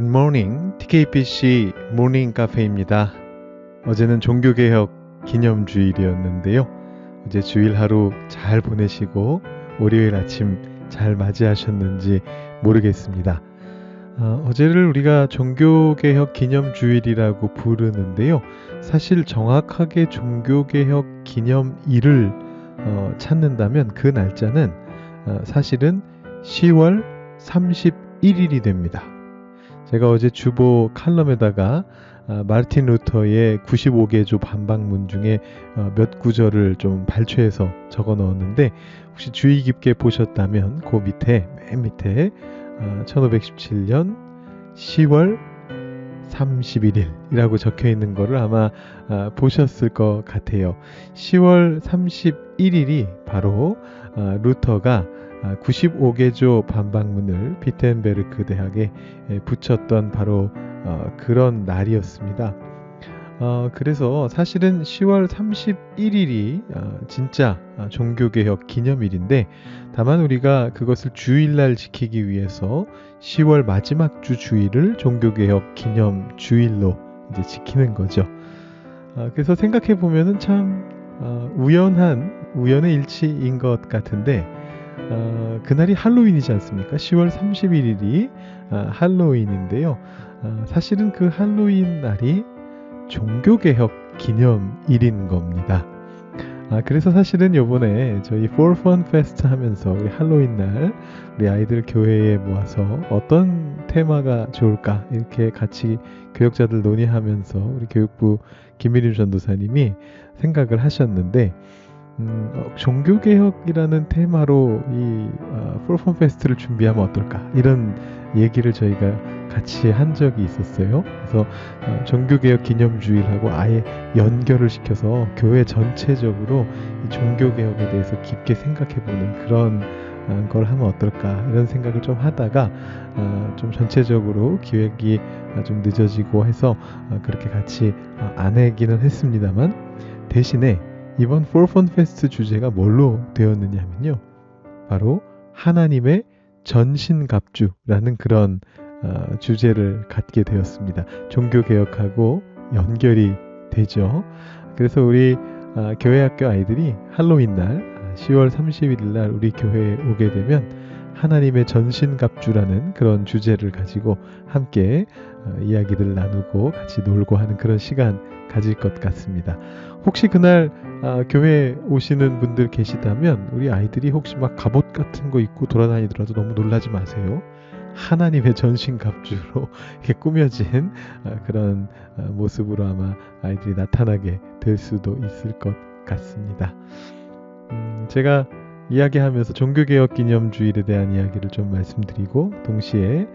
Good morning, TKPC 모닝 카페입니다. 어제는 종교개혁 기념주일이었는데요. 어제 주일 하루 잘 보내시고 월요일 아침 잘 맞이하셨는지 모르겠습니다. 어제를 우리가 종교개혁 기념주일이라고 부르는데요. 사실 정확하게 종교개혁 기념일을 찾는다면 그 날짜는 사실은 10월 31일이 됩니다. 제가 어제 주보 칼럼에다가 마르틴 루터의 95개조 반박문 중에 몇 구절을 좀 발췌해서 적어 넣었는데 혹시 주의 깊게 보셨다면 그 밑에 맨 밑에 1517년 10월 31일이라고 적혀 있는 거를 아마 보셨을 것 같아요. 10월 31일이 바로 루터가 95개조 반박문을 비텐베르크 대학에 붙였던 바로 그런 날이었습니다. 그래서 사실은 10월 31일이 진짜 종교개혁 기념일인데 다만 우리가 그것을 주일날 지키기 위해서 10월 마지막 주 주일을 종교개혁 기념주일로 이제 지키는 거죠. 그래서 생각해 보면은 참 우연의 일치인 것 같은데 그날이 할로윈이지 않습니까? 10월 31일이 할로윈인데요. 사실은 그 할로윈 날이 종교개혁 기념일인 겁니다. 그래서 사실은 요번에 저희 For Fun Fest 하면서 우리 할로윈 날 우리 아이들 교회에 모아서 어떤 테마가 좋을까 이렇게 같이 교역자들 논의하면서 우리 교육부 김미림 전도사님이 생각을 하셨는데 종교개혁이라는 테마로 이 For Fun Fest를 준비하면 어떨까 이런 얘기를 저희가 같이 한 적이 있었어요. 그래서 종교개혁 기념주일하고 아예 연결을 시켜서 교회 전체적으로 이 종교개혁에 대해서 깊게 생각해보는 그런 걸 하면 어떨까 이런 생각을 좀 하다가 좀 전체적으로 기획이 좀 늦어지고 해서 그렇게 같이 안 하기는 했습니다만 대신에 이번 For Fun Fest 주제가 뭘로 되었느냐면요. 바로 하나님의 전신갑주라는 그런 주제를 갖게 되었습니다. 종교개혁하고 연결이 되죠. 그래서 우리 교회학교 아이들이 할로윈 날 10월 31일 날 우리 교회에 오게 되면 하나님의 전신갑주라는 그런 주제를 가지고 함께 이야기들 나누고 같이 놀고 하는 그런 시간 가질 것 같습니다. 혹시 그날 교회에 오시는 분들 계시다면 우리 아이들이 혹시 막 갑옷 같은 거 입고 돌아다니더라도 너무 놀라지 마세요. 하나님의 전신갑주로 이렇게 꾸며진 그런 모습으로 아마 아이들이 나타나게 될 수도 있을 것 같습니다. 제가 이야기하면서 종교개혁 기념주일에 대한 이야기를 좀 말씀드리고 동시에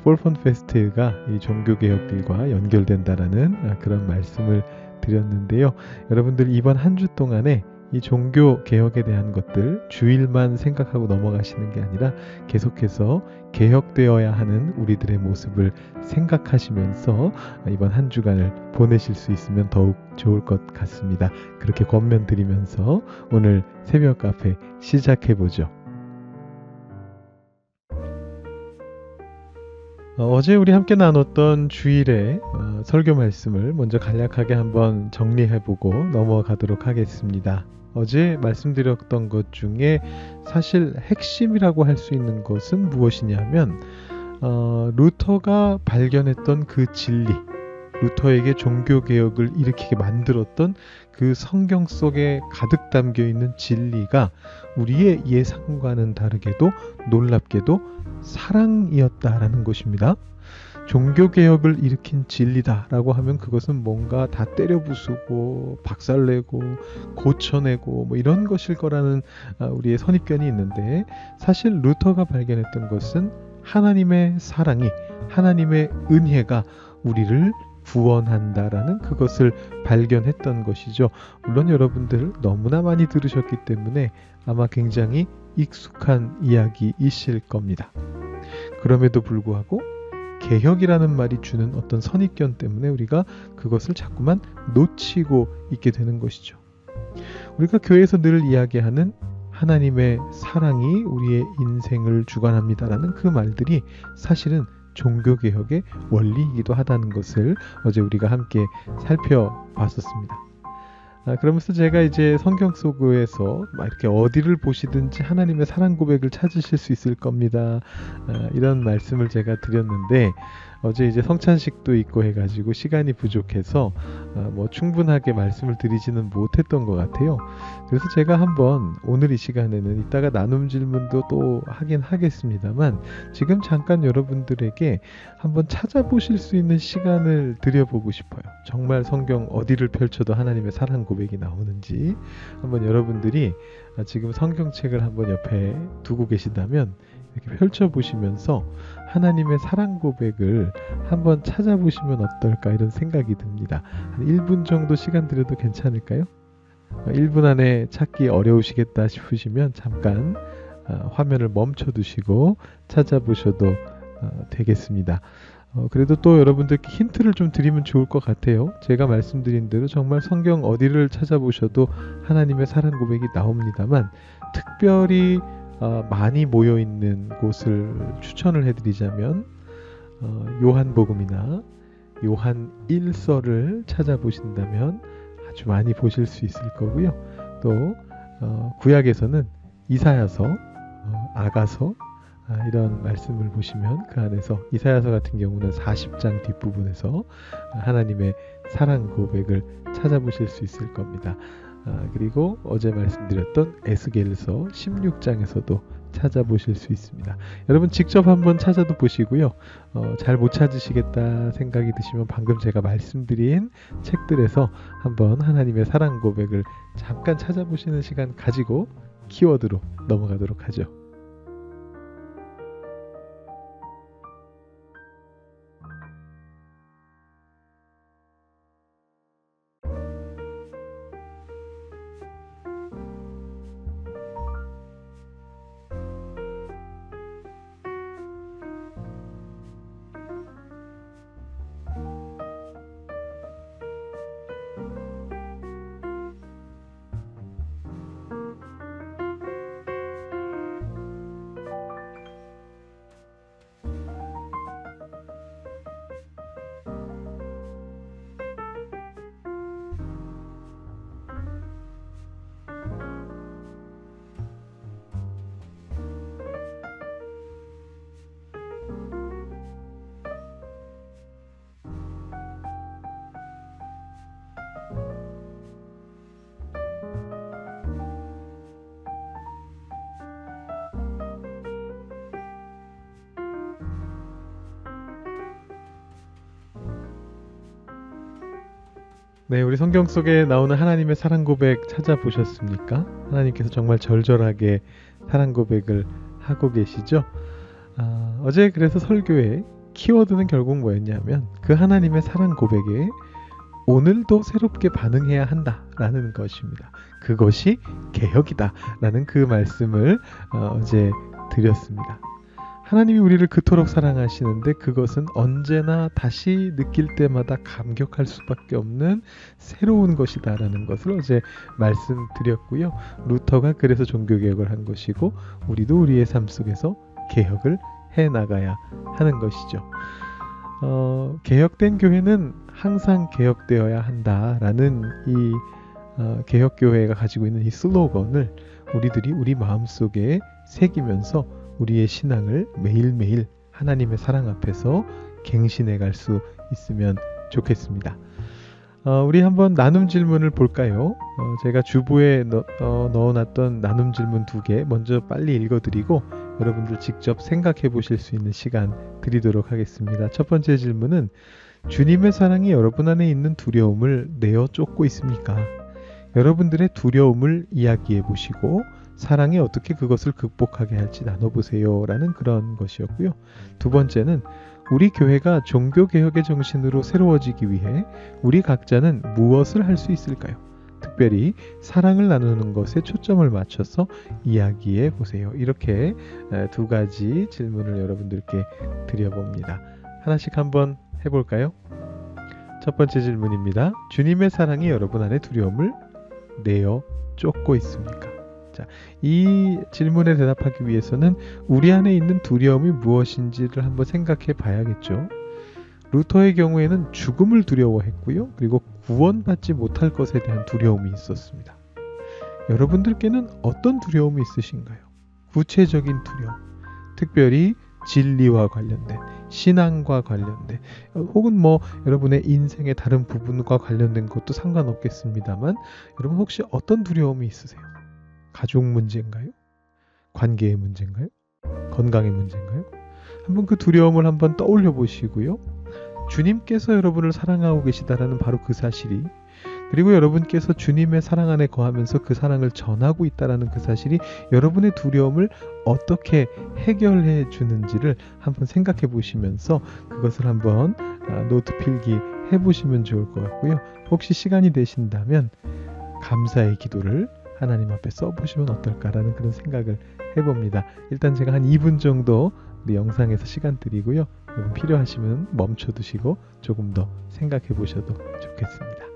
For Fun Fest가 이 종교개혁들과 연결된다라는 그런 말씀을 드렸는데요. 여러분들 이번 한 주 동안에 이 종교개혁에 대한 것들 주일만 생각하고 넘어가시는 게 아니라 계속해서 개혁되어야 하는 우리들의 모습을 생각하시면서 이번 한 주간을 보내실 수 있으면 더욱 좋을 것 같습니다. 그렇게 권면드리면서 오늘 새벽 카페 시작해보죠. 어제 우리 함께 나눴던 주일의 설교 말씀을 먼저 간략하게 한번 정리해보고 넘어가도록 하겠습니다. 어제 말씀드렸던 것 중에 사실 핵심이라고 할 수 있는 것은 무엇이냐면 루터가 발견했던 그 진리, 루터에게 종교개혁을 일으키게 만들었던 그 성경 속에 가득 담겨있는 진리가 우리의 예상과는 다르게도 놀랍게도 사랑이었다라는 것입니다. 종교개혁을 일으킨 진리다라고 하면 그것은 뭔가 다 때려 부수고 박살내고 고쳐내고 뭐 이런 것일 거라는 우리의 선입견이 있는데 사실 루터가 발견했던 것은 하나님의 사랑이 하나님의 은혜가 우리를 구원한다라는 그것을 발견했던 것이죠. 물론 여러분들 너무나 많이 들으셨기 때문에 아마 굉장히 익숙한 이야기이실 겁니다. 그럼에도 불구하고 개혁이라는 말이 주는 어떤 선입견 때문에 우리가 그것을 자꾸만 놓치고 있게 되는 것이죠. 우리가 교회에서 늘 이야기하는 하나님의 사랑이 우리의 인생을 주관합니다라는 그 말들이 사실은 종교개혁의 원리이기도 하다는 것을 어제 우리가 함께 살펴봤었습니다. 그러면서 제가 이제 성경 속에서 막 이렇게 어디를 보시든지 하나님의 사랑 고백을 찾으실 수 있을 겁니다. 이런 말씀을 제가 드렸는데 어제 이제 성찬식도 있고 해가지고 시간이 부족해서 뭐 충분하게 말씀을 드리지는 못했던 것 같아요. 그래서 제가 한번 오늘 이 시간에는 이따가 나눔 질문도 또 하긴 하겠습니다만 지금 잠깐 여러분들에게 한번 찾아보실 수 있는 시간을 드려보고 싶어요. 정말 성경 어디를 펼쳐도 하나님의 사랑 고백이 나오는지 한번 여러분들이 지금 성경책을 한번 옆에 두고 계신다면 이렇게 펼쳐보시면서 하나님의 사랑 고백을 한번 찾아보시면 어떨까 이런 생각이 듭니다. 한 1분 정도 시간 드려도 괜찮을까요? 1분 안에 찾기 어려우시겠다 싶으시면 잠깐 화면을 멈춰 두시고 찾아보셔도 되겠습니다. 그래도 또 여러분들께 힌트를 좀 드리면 좋을 것 같아요. 제가 말씀드린 대로 정말 성경 어디를 찾아보셔도 하나님의 사랑 고백이 나옵니다만 특별히 많이 모여있는 곳을 추천을 해드리자면 요한복음이나 요한 1서를 찾아보신다면 아주 많이 보실 수 있을 거고요. 또 구약에서는 이사야서, 아가서 이런 말씀을 보시면 그 안에서 이사야서 같은 경우는 40장 뒷부분에서 하나님의 사랑 고백을 찾아보실 수 있을 겁니다. 그리고 어제 말씀드렸던 에스겔서 16장에서도 찾아보실 수 있습니다. 여러분 직접 한번 찾아도 보시고요. 잘 못 찾으시겠다 생각이 드시면 방금 제가 말씀드린 책들에서 한번 하나님의 사랑 고백을 잠깐 찾아보시는 시간 가지고 키워드로 넘어가도록 하죠. 네, 우리 성경 속에 나오는 하나님의 사랑 고백 찾아보셨습니까? 하나님께서 정말 절절하게 사랑 고백을 하고 계시죠? 어제 그래서 설교의 키워드는 결국 뭐였냐면 그 하나님의 사랑 고백에 오늘도 새롭게 반응해야 한다라는 것입니다. 그것이 개혁이다 라는 그 말씀을 어제 드렸습니다. 하나님이 우리를 그토록 사랑하시는데 그것은 언제나 다시 느낄 때마다 감격할 수밖에 없는 새로운 것이다 라는 것을 어제 말씀드렸고요. 루터가 그래서 종교개혁을 한 것이고 우리도 우리의 삶 속에서 개혁을 해나가야 하는 것이죠. 개혁된 교회는 항상 개혁되어야 한다라는 이 개혁교회가 가지고 있는 이 슬로건을 우리들이 우리 마음속에 새기면서 우리의 신앙을 매일매일 하나님의 사랑 앞에서 갱신해 갈 수 있으면 좋겠습니다. 우리 한번 나눔 질문을 볼까요? 제가 주보에 넣어놨던 나눔 질문 2개 먼저 빨리 읽어드리고 여러분들 직접 생각해 보실 수 있는 시간 드리도록 하겠습니다. 첫 번째 질문은 주님의 사랑이 여러분 안에 있는 두려움을 내어 쫓고 있습니까? 여러분들의 두려움을 이야기해 보시고 사랑이 어떻게 그것을 극복하게 할지 나눠보세요 라는 그런 것이었고요. 두 번째는 우리 교회가 종교개혁의 정신으로 새로워지기 위해 우리 각자는 무엇을 할 수 있을까요? 특별히 사랑을 나누는 것에 초점을 맞춰서 이야기해 보세요. 이렇게 2가지 질문을 여러분들께 드려봅니다. 하나씩 한번 해볼까요? 첫 번째 질문입니다. 주님의 사랑이 여러분 안에 두려움을 내어 쫓고 있습니까? 자, 자, 이 질문에 대답하기 위해서는 우리 안에 있는 두려움이 무엇인지를 한번 생각해 봐야겠죠. 루터의 경우에는 죽음을 두려워했고요. 그리고 구원받지 못할 것에 대한 두려움이 있었습니다. 여러분들께는 어떤 두려움이 있으신가요? 구체적인 두려움, 특별히 진리와 관련된, 신앙과 관련된, 혹은 뭐 여러분의 인생의 다른 부분과 관련된 것도 상관없겠습니다만, 여러분 혹시 어떤 두려움이 있으세요? 가족 문제인가요? 관계의 문제인가요? 건강의 문제인가요? 한번 그 두려움을 한번 떠올려 보시고요. 주님께서 여러분을 사랑하고 계시다라는 바로 그 사실이, 그리고 여러분께서 주님의 사랑 안에 거하면서 그 사랑을 전하고 있다라는 그 사실이 여러분의 두려움을 어떻게 해결해 주는지를 한번 생각해 보시면서 그것을 한번 노트 필기 해 보시면 좋을 것 같고요. 혹시 시간이 되신다면 감사의 기도를 하나님 앞에 써보시면 어떨까라는 그런 생각을 해봅니다. 일단 제가 한 2분 정도 우리 영상에서 시간 드리고요. 여러분 필요하시면 멈춰두시고 조금 더 생각해 보셔도 좋겠습니다.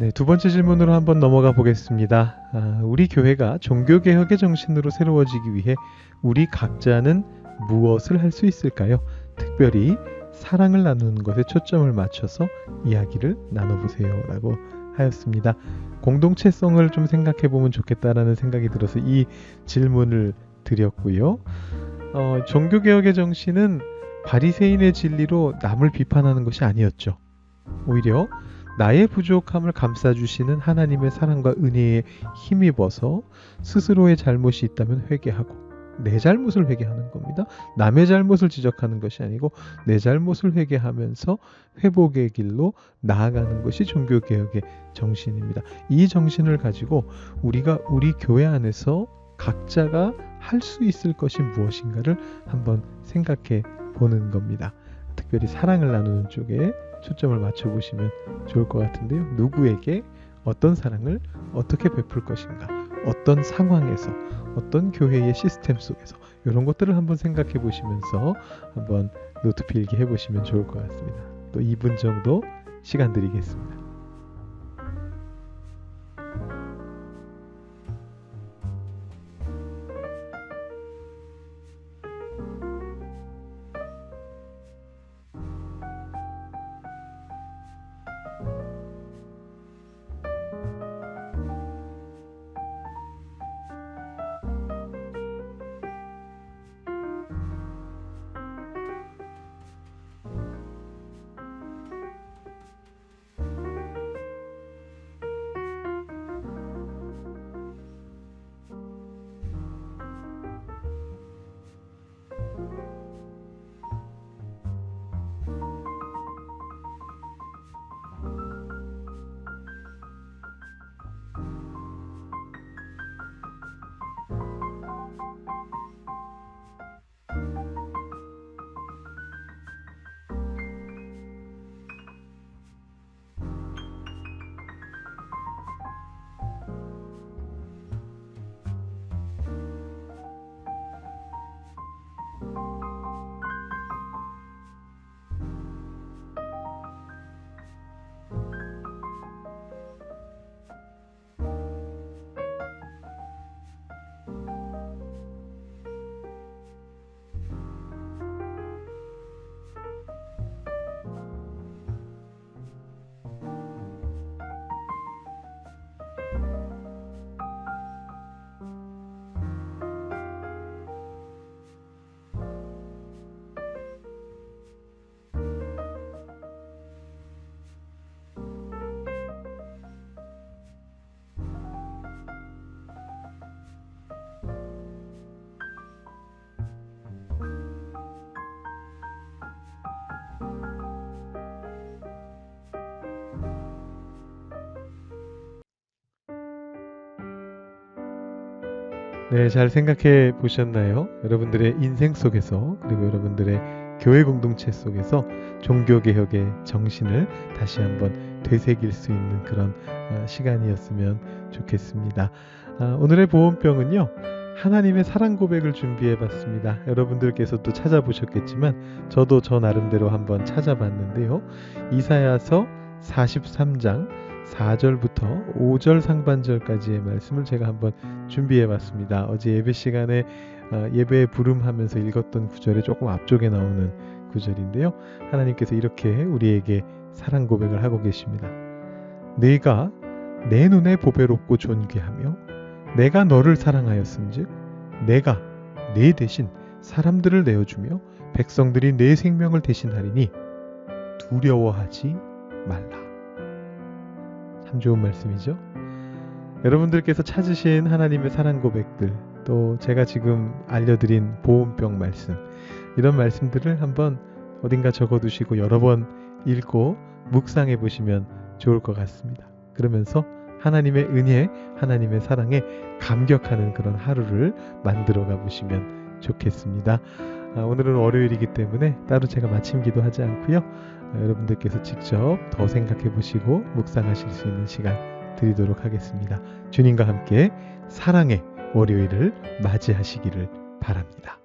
네, 두 번째 질문으로 한번 넘어가 보겠습니다. 우리 교회가 종교개혁의 정신으로 새로워지기 위해 우리 각자는 무엇을 할 수 있을까요? 특별히 사랑을 나누는 것에 초점을 맞춰서 이야기를 나눠보세요 라고 하였습니다. 공동체성을 좀 생각해 보면 좋겠다라는 생각이 들어서 이 질문을 드렸고요. 종교개혁의 정신은 바리새인의 진리로 남을 비판하는 것이 아니었죠. 오히려 나의 부족함을 감싸주시는 하나님의 사랑과 은혜에 힘입어서 스스로의 잘못이 있다면 회개하고 내 잘못을 회개하는 겁니다. 남의 잘못을 지적하는 것이 아니고 내 잘못을 회개하면서 회복의 길로 나아가는 것이 종교개혁의 정신입니다. 이 정신을 가지고 우리가 우리 교회 안에서 각자가 할 수 있을 것이 무엇인가를 한번 생각해 보는 겁니다. 특별히 사랑을 나누는 쪽에 초점을 맞춰보시면 좋을 것 같은데요. 누구에게 어떤 사랑을 어떻게 베풀 것인가, 어떤 상황에서, 어떤 교회의 시스템 속에서 이런 것들을 한번 생각해 보시면서 한번 노트 필기 해보시면 좋을 것 같습니다. 또 2분 정도 시간 드리겠습니다. 네, 잘 생각해 보셨나요? 여러분들의 인생 속에서 그리고 여러분들의 교회 공동체 속에서 종교개혁의 정신을 다시 한번 되새길 수 있는 그런 시간이었으면 좋겠습니다. 오늘의 보온병은요. 하나님의 사랑 고백을 준비해 봤습니다. 여러분들께서도 찾아보셨겠지만 저도 저 나름대로 한번 찾아봤는데요. 이사야서 43장 4절부터 5절 상반절까지의 말씀을 제가 한번 준비해 봤습니다. 어제 예배 시간에 예배에 부름하면서 읽었던 구절에 조금 앞쪽에 나오는 구절인데요. 하나님께서 이렇게 우리에게 사랑 고백을 하고 계십니다. 네가 내 눈에 보배롭고 존귀하며 내가 너를 사랑하였음즉 내가 네 대신 사람들을 내어주며 백성들이 내 생명을 대신하리니 두려워하지 말라. 참 좋은 말씀이죠. 여러분들께서 찾으신 하나님의 사랑 고백들, 또 제가 지금 알려드린 보온병 말씀, 이런 말씀들을 한번 어딘가 적어두시고 여러 번 읽고 묵상해 보시면 좋을 것 같습니다. 그러면서 하나님의 은혜, 하나님의 사랑에 감격하는 그런 하루를 만들어 가보시면 좋겠습니다. 오늘은 월요일이기 때문에 따로 제가 마침 기도하지 않고요. 여러분들께서 직접 더 생각해 보시고 묵상하실 수 있는 시간 드리도록 하겠습니다. 주님과 함께 사랑의 월요일을 맞이하시기를 바랍니다.